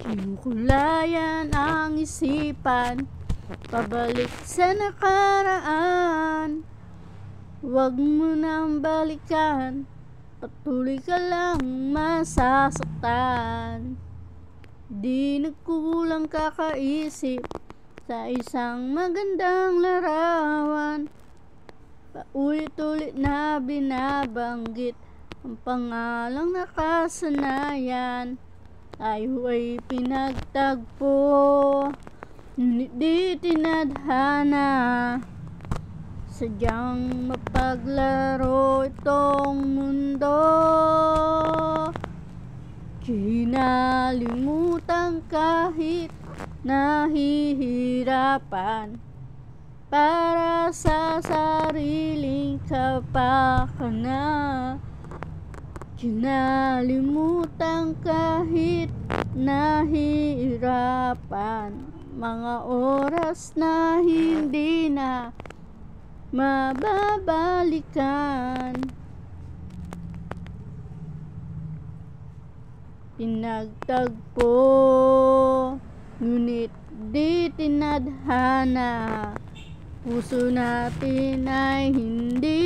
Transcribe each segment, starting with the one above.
Kinukulayan ang isipan, pabalik sa nakaraan. Huwag mo nang balikan, patuloy ka lang masasaktan. Di nagkulang kakaisip sa isang magandang larawan. Paulit-ulit na binabanggit ang pangalang nakasanayan. Tayo ay pinagtagpo, ngunit di tinadhana. Sadyang mapaglaro itong mundo. Kinalimutan kahit nahihirapan, para sa sariling kapakanan. Kinalimutan kahit nahihirapan, mga oras na hindi na mababalikan. Pinagtagpo, ngunit di tinadhana. Puso natin ay hindi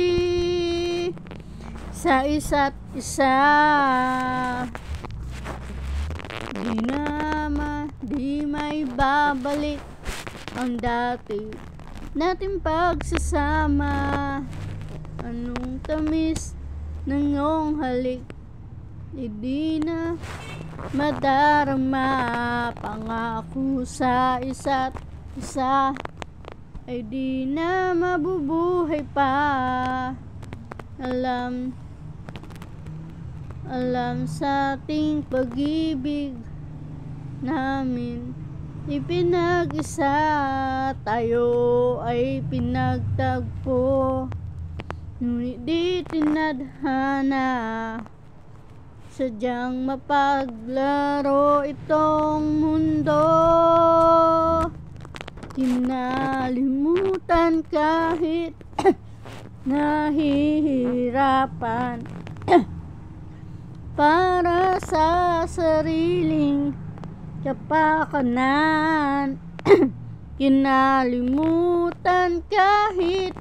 sa isa't isa. Di may babalik ang dati nating pagsasama. Anong tamis ng iyong halik, di na madarama. Pangako sa isa't isa ay di na mabubuhay pa. Alam sa ating pag-ibig namin ipinag-isa. Tayo ay pinagtagpo, ngunit di tinadhana. Sadyang mapaglaro itong mundo. Kinalimutan kahit nahihirapan, para sa sariling kapakanan. Kinalimutan kahit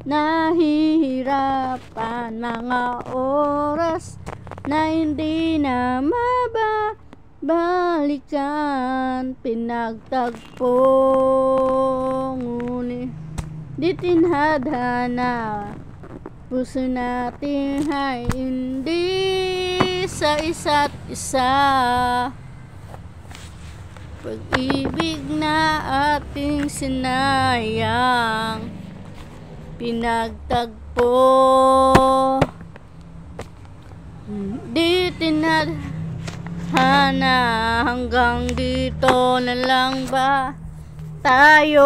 nahihirapan, mga oras na hindi na mababalikan. Pinagtagpo, ngunit di tinadhana. Puso natin ay hindi sa isa't isa. Pag-ibig na ating sinayang, pinagtagpo, di tinadhana. Hanggang dito na lang ba tayo?